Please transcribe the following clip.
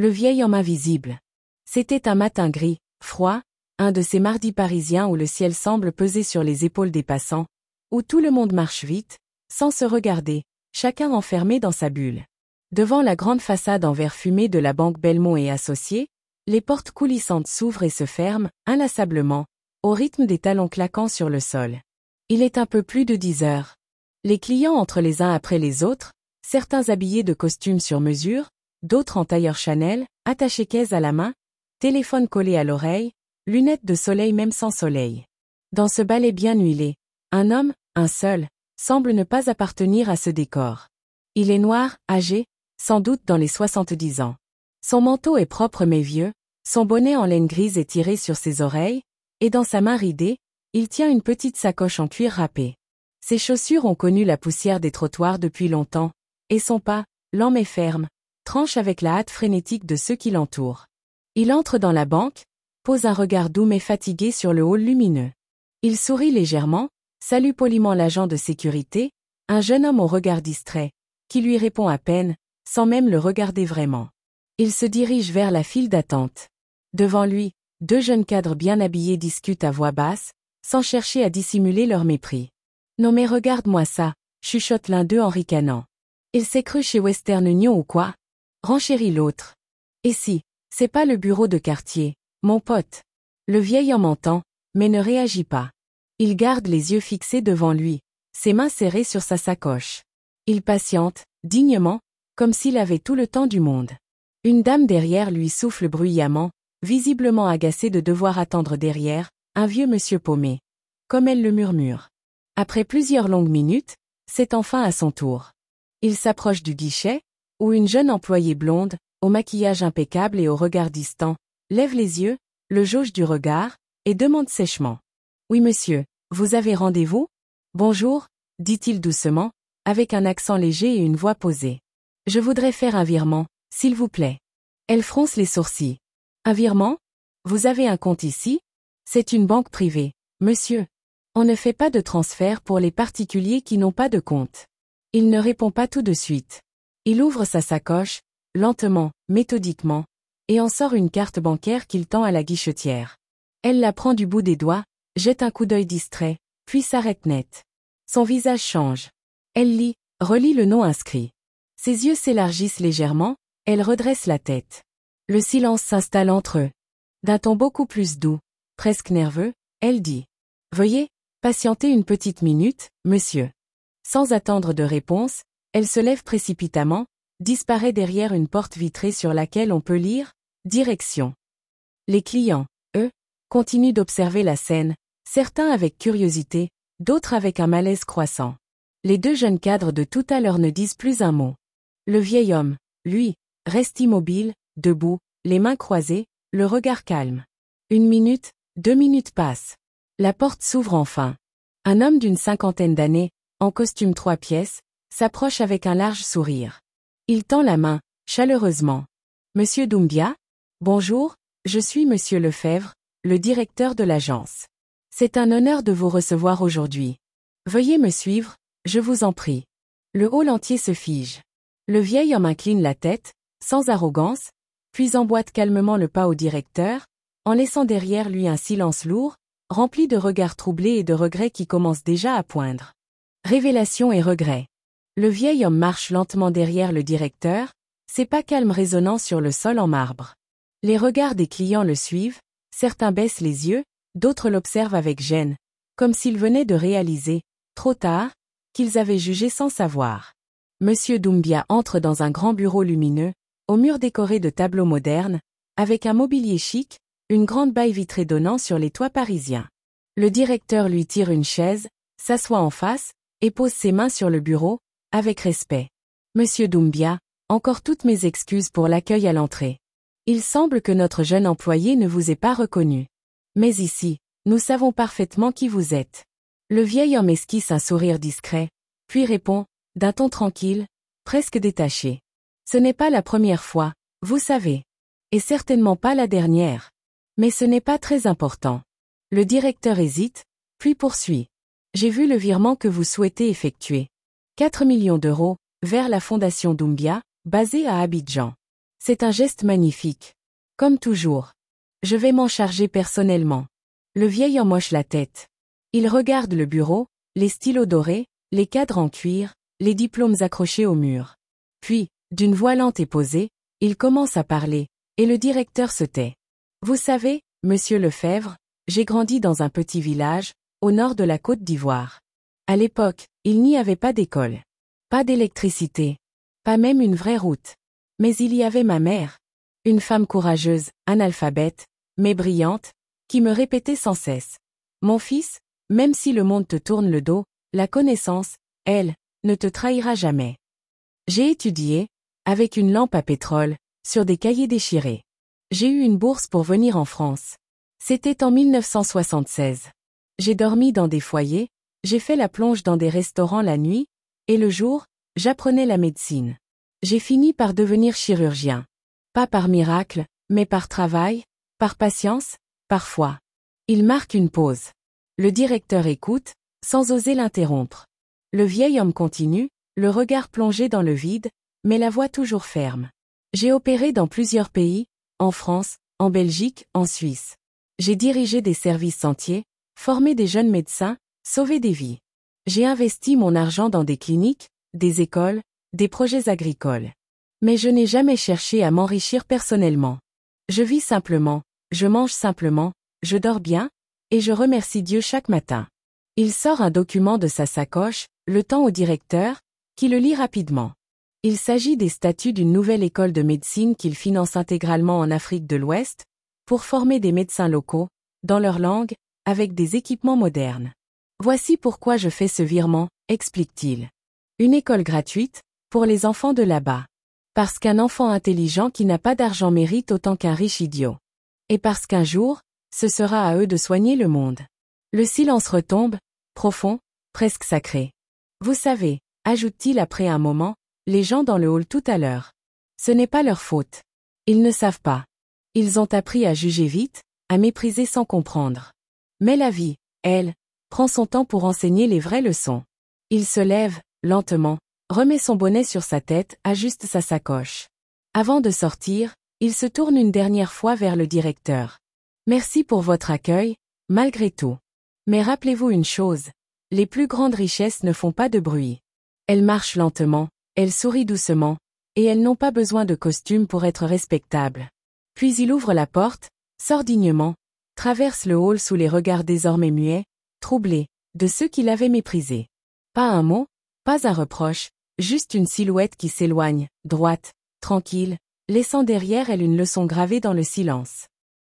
Le vieil homme invisible. C'était un matin gris, froid, un de ces mardis parisiens où le ciel semble peser sur les épaules des passants, où tout le monde marche vite, sans se regarder, chacun enfermé dans sa bulle. Devant la grande façade en verre fumé de la banque Belmont et Associés, les portes coulissantes s'ouvrent et se ferment, inlassablement, au rythme des talons claquants sur le sol. Il est un peu plus de 10 heures. Les clients entrent les uns après les autres, certains habillés de costumes sur mesure, d'autres en tailleur Chanel, attaché-caisse à la main, téléphone collé à l'oreille, lunettes de soleil même sans soleil. Dans ce ballet bien huilé, un homme, un seul, semble ne pas appartenir à ce décor. Il est noir, âgé, sans doute dans les 70 ans. Son manteau est propre mais vieux, son bonnet en laine grise est tiré sur ses oreilles, et dans sa main ridée, il tient une petite sacoche en cuir râpé. Ses chaussures ont connu la poussière des trottoirs depuis longtemps, et son pas, lent mais ferme, tranche avec la hâte frénétique de ceux qui l'entourent. Il entre dans la banque, pose un regard doux mais fatigué sur le hall lumineux. Il sourit légèrement, salue poliment l'agent de sécurité, un jeune homme au regard distrait, qui lui répond à peine, sans même le regarder vraiment. Il se dirige vers la file d'attente. Devant lui, deux jeunes cadres bien habillés discutent à voix basse, sans chercher à dissimuler leur mépris. « Non mais regarde-moi ça », chuchote l'un d'eux en ricanant. « Il s'est cru chez Western Union ou quoi ?» renchérit l'autre. « Et si, c'est pas le bureau de quartier, mon pote ?» Le vieil homme entend, mais ne réagit pas. Il garde les yeux fixés devant lui, ses mains serrées sur sa sacoche. Il patiente, dignement, comme s'il avait tout le temps du monde. Une dame derrière lui souffle bruyamment, visiblement agacée de devoir attendre derrière, un vieux monsieur paumé. Comme elle le murmure. Après plusieurs longues minutes, c'est enfin à son tour. Il s'approche du guichet, où une jeune employée blonde, au maquillage impeccable et au regard distant, lève les yeux, le jauge du regard, et demande sèchement. « Oui monsieur, vous avez rendez-vous ? » « Bonjour, » dit-il doucement, avec un accent léger et une voix posée. « Je voudrais faire un virement, s'il vous plaît. » Elle fronce les sourcils. « Un virement ? Vous avez un compte ici ? C'est une banque privée, monsieur. On ne fait pas de transfert pour les particuliers qui n'ont pas de compte. » Il ne répond pas tout de suite. Il ouvre sa sacoche, lentement, méthodiquement, et en sort une carte bancaire qu'il tend à la guichetière. Elle la prend du bout des doigts, jette un coup d'œil distrait, puis s'arrête net. Son visage change. Elle lit, relit le nom inscrit. Ses yeux s'élargissent légèrement, elle redresse la tête. Le silence s'installe entre eux. D'un ton beaucoup plus doux, presque nerveux, elle dit « Veuillez patienter une petite minute, monsieur. » Sans attendre de réponse, elle se lève précipitamment, disparaît derrière une porte vitrée sur laquelle on peut lire « Direction ». Les clients, eux, continuent d'observer la scène, certains avec curiosité, d'autres avec un malaise croissant. Les deux jeunes cadres de tout à l'heure ne disent plus un mot. Le vieil homme, lui, reste immobile, debout, les mains croisées, le regard calme. 1 minute, 2 minutes passent. La porte s'ouvre enfin. Un homme d'une 50aine d'années, en costume 3 pièces, s'approche avec un large sourire. Il tend la main, chaleureusement. « Monsieur Doumbia ? Bonjour, je suis monsieur Lefebvre, le directeur de l'agence. C'est un honneur de vous recevoir aujourd'hui. Veuillez me suivre, je vous en prie. » Le hall entier se fige. Le vieil homme incline la tête, sans arrogance, puis emboîte calmement le pas au directeur, en laissant derrière lui un silence lourd, rempli de regards troublés et de regrets qui commencent déjà à poindre. Révélation et regret. Le vieil homme marche lentement derrière le directeur, ses pas calmes résonnant sur le sol en marbre. Les regards des clients le suivent, certains baissent les yeux, d'autres l'observent avec gêne, comme s'ils venaient de réaliser, trop tard, qu'ils avaient jugé sans savoir. Monsieur Doumbia entre dans un grand bureau lumineux, aux murs décorés de tableaux modernes, avec un mobilier chic, une grande baille vitrée donnant sur les toits parisiens. Le directeur lui tire une chaise, s'assoit en face, et pose ses mains sur le bureau, avec respect. « Monsieur Doumbia, encore toutes mes excuses pour l'accueil à l'entrée. Il semble que notre jeune employé ne vous ait pas reconnu. Mais ici, nous savons parfaitement qui vous êtes. » Le vieil homme esquisse un sourire discret, puis répond, d'un ton tranquille, presque détaché. « Ce n'est pas la première fois, vous savez. Et certainement pas la dernière. Mais ce n'est pas très important. » Le directeur hésite, puis poursuit. « J'ai vu le virement que vous souhaitez effectuer. 4 millions d'euros, vers la fondation Doumbia, basée à Abidjan. C'est un geste magnifique. Comme toujours. Je vais m'en charger personnellement. Le vieil homme hoche la tête. Il regarde le bureau, les stylos dorés, les cadres en cuir, les diplômes accrochés au mur. Puis, d'une voix lente et posée, il commence à parler, et le directeur se tait. Vous savez, monsieur Lefebvre, j'ai grandi dans un petit village, au nord de la Côte d'Ivoire. À l'époque, il n'y avait pas d'école. Pas d'électricité. Pas même une vraie route. Mais il y avait ma mère. Une femme courageuse, analphabète, mais brillante, qui me répétait sans cesse. Mon fils, même si le monde te tourne le dos, la connaissance, elle, ne te trahira jamais. J'ai étudié, avec une lampe à pétrole, sur des cahiers déchirés. J'ai eu une bourse pour venir en France. C'était en 1976. J'ai dormi dans des foyers, j'ai fait la plonge dans des restaurants la nuit, et le jour, j'apprenais la médecine. J'ai fini par devenir chirurgien. Pas par miracle, mais par travail, par patience, parfois. Il marque une pause. Le directeur écoute, sans oser l'interrompre. Le vieil homme continue, le regard plongé dans le vide, mais la voix toujours ferme. J'ai opéré dans plusieurs pays, en France, en Belgique, en Suisse. J'ai dirigé des services entiers, formé des jeunes médecins, sauvé des vies. J'ai investi mon argent dans des cliniques, des écoles, des projets agricoles. Mais je n'ai jamais cherché à m'enrichir personnellement. Je vis simplement, je mange simplement, je dors bien, et je remercie Dieu chaque matin. Il sort un document de sa sacoche, le tend au directeur, qui le lit rapidement. Il s'agit des statuts d'une nouvelle école de médecine qu'il finance intégralement en Afrique de l'Ouest, pour former des médecins locaux, dans leur langue, avec des équipements modernes. Voici pourquoi je fais ce virement, explique-t-il. Une école gratuite, pour les enfants de là-bas. Parce qu'un enfant intelligent qui n'a pas d'argent mérite autant qu'un riche idiot. Et parce qu'un jour, ce sera à eux de soigner le monde. Le silence retombe, profond, presque sacré. Vous savez, ajoute-t-il après un moment, les gens dans le hall tout à l'heure. Ce n'est pas leur faute. Ils ne savent pas. Ils ont appris à juger vite, à mépriser sans comprendre. Mais la vie, elle, prend son temps pour enseigner les vraies leçons. Il se lève, lentement, remet son bonnet sur sa tête, ajuste sa sacoche. Avant de sortir, il se tourne une dernière fois vers le directeur. Merci pour votre accueil, malgré tout. Mais rappelez-vous une chose, les plus grandes richesses ne font pas de bruit. Elles marchent lentement, elles sourient doucement, et elles n'ont pas besoin de costume pour être respectables. Puis il ouvre la porte, sort dignement, traverse le hall sous les regards désormais muets, troublés, de ceux qui l'avaient méprisé. Pas un mot, pas un reproche, juste une silhouette qui s'éloigne, droite, tranquille, laissant derrière elle une leçon gravée dans le silence.